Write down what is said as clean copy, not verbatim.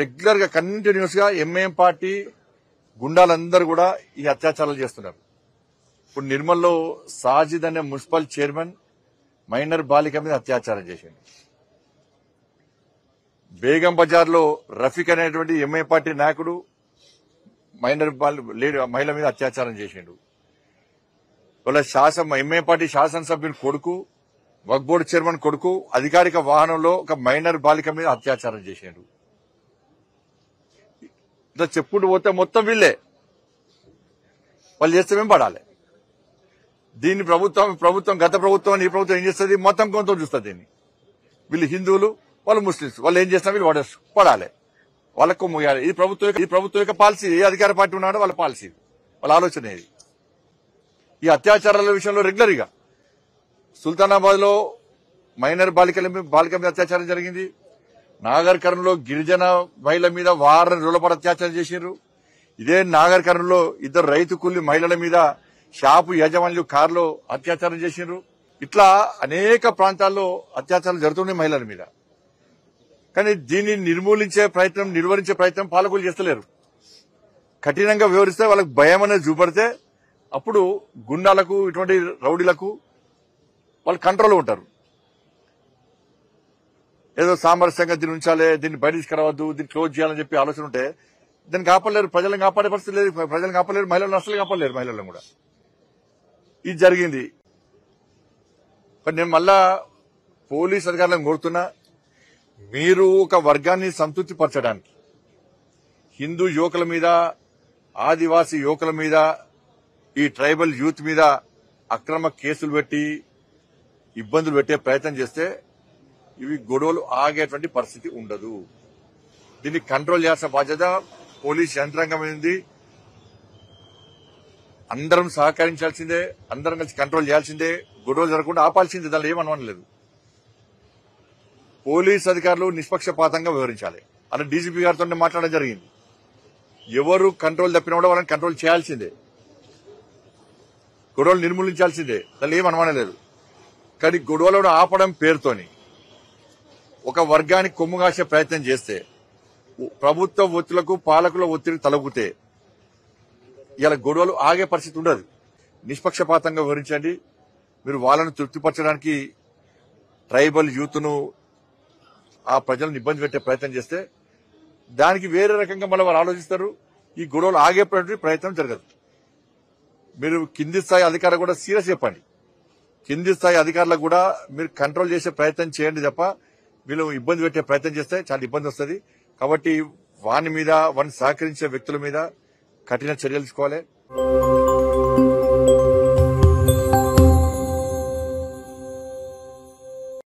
Regular గా continuous గా MIM party గుండాలందరూ కూడా ఈ అత్యాచారాలు చేస్తున్నారు. ఇప్పుడు నిర్మల్లో సాజిద్ అనే మున్సిపల్ చైర్మన్ మైనర్ బాలిక మీద అత్యాచారం చేసింది. బేగం బజార్ లో రఫీక్ అనేటువంటి ఎంఐఎం పార్టీ నాయకుడు మైనర్ మహిళ మీద అత్యాచారం చేసిండు. వాళ్ళ ఎంఐఎం పార్టీ శాసనసభ్యుని కొడుకు వక్ఫ్ బోర్డు చైర్మన్ కొడుకు అధికారిక వాహనంలో ఒక మైనర్ బాలిక మీద అత్యాచారం చేసిండు. ఇట్లా చెప్పుకుంటూ పోతే మొత్తం వీళ్ళే వాళ్ళు చేస్తే మేము పడాలి. దీన్ని ప్రభుత్వం గత ప్రభుత్వం ఈ ప్రభుత్వం ఏం చేస్తుంది, మొత్తం కొంత చూస్తుంది. దీన్ని వీళ్ళు హిందువులు, వాళ్ళు ముస్లింస్, వాళ్ళు ఏం చేస్తున్నా వీళ్ళు పడాలి, వాళ్ళకు ముయ్యాలి. ఈ ప్రభుత్వం యొక్క పాలసీ. ఏ అధికార పార్టీ ఉన్నాడో వాళ్ళ పాలసీ, వాళ్ళ ఆలోచన ఇది. ఈ అత్యాచారాల విషయంలో రెగ్యులర్ గా సుల్తానాబాద్ లో మైనర్ బాలిక మీద అత్యాచారం జరిగింది. నాగర్ కర్నూలులో గిరిజన మహిళ మీద వారం రోజుల పాటు అత్యాచారం చేశారు. ఇదే నాగర్ కర్నూలులో ఇద్దరు రైతు కూలి మహిళల మీద షాపు యజమానులు కారులో అత్యాచారం చేశారు. ఇట్లా అనేక ప్రాంతాల్లో అత్యాచారాలు జరుగుతున్నాయి మహిళల మీద. కానీ దీన్ని నిర్వహించే ప్రయత్నం పాలకులు చేస్తలేరు. కఠినంగా వివరిస్తే వాళ్ళకి భయం అనేది చూపడితే అప్పుడు గుండాలకు ఇటువంటి రౌడీలకు వాళ్ళు కంట్రోల్లో ఉంటారు. ఏదో సామరస్యంగా దీన్ని ఉంచాలి, దీన్ని బయట తీసుకురావద్దు, దీన్ని క్లోజ్ చేయాలని చెప్పి ఆలోచన ఉంటే దాన్ని కాపాడలేరు. ప్రజలను కాపాడే పరిస్థితి లేదు. ప్రజలను కాపాడలేరు, మహిళలను అసలు కాపాడలేరు. మహిళలను కూడా ఇది జరిగింది. నేను మళ్ళా పోలీస్ అధికారులను కోరుతున్నా, మీరు ఒక వర్గాన్ని సంతృప్తి పరచడానికి హిందూ యువకుల మీద, ఆదివాసీ యువకుల మీద, ఈ ట్రైబల్ యూత్ మీద అక్రమ కేసులు పెట్టి ఇబ్బందులు పెట్టే ప్రయత్నం చేస్తే ఇవి గొడవలు ఆగేటువంటి పరిస్థితి ఉండదు. దీన్ని కంట్రోల్ చేయాల్సిన బాధ్యత పోలీస్ యంత్రాంగం ఉంది. అందరం సహకరించాల్సిందే, అందరం కలిసి కంట్రోల్ చేయాల్సిందే, గొడవలు జరగకుండా ఆపాల్సిందే. దానిలో ఏమనలేదు. పోలీస్ అధికారులు నిష్పక్షపాతంగా వ్యవహరించాలి. అలా డీజీపీ గారితో మాట్లాడడం జరిగింది. ఎవరు కంట్రోల్ తప్పినా కూడా వాళ్ళని కంట్రోల్ చేయాల్సిందే, గొడవలు నిర్మూలించాల్సిందే. దానిలో ఏమనలేదు. కానీ గొడవలను ఆపడం పేరుతోని ఒక వర్గానికి కొమ్ము కాసే ప్రయత్నం చేస్తే, ప్రభుత్వ ఒత్తిళ్లకు పాలకుల ఒత్తిడి తలగుతే ఇలా గొడవలు ఆగే పరిస్థితి ఉండదు. నిష్పక్షపాతంగా వివరించండి. మీరు వాళ్ళను తృప్తిపరచడానికి ట్రైబల్ యూత్ ను, ఆ ప్రజలను ఇబ్బంది పెట్టే ప్రయత్నం చేస్తే దానికి వేరే రకంగా మళ్ళీ వాళ్ళు ఆలోచిస్తారు. ఈ గొడవలు ఆగేటువంటి ప్రయత్నం జరగదు. మీరు కింది స్థాయి అధికారులు కూడా సీరియస్ చెప్పండి. కింది స్థాయి అధికారులకు కూడా మీరు కంట్రోల్ చేసే ప్రయత్నం చేయండి తప్ప వీళ్ళు ఇబ్బంది పెట్టే ప్రయత్నం చేస్తే చాలా ఇబ్బంది వస్తుంది. కాబట్టి వాని సహకరించే వ్యక్తుల మీద కఠిన చర్యలు తీసుకోవాలి.